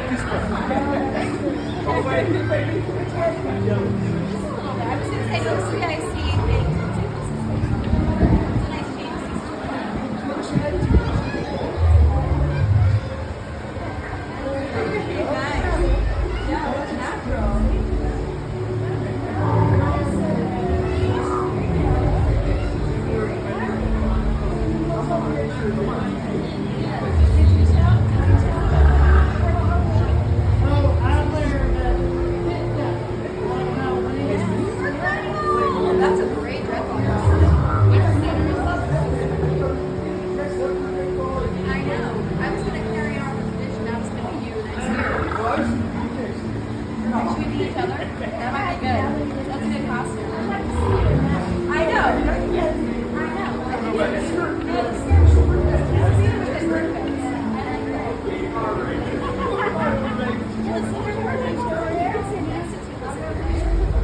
I was going to say those CIC things. It's a nice change. Nice. Yeah, it's natural. That's a great red one. I know. I was going to carry on the tradition. I was going to you next year. Should we meet each other? That might be good.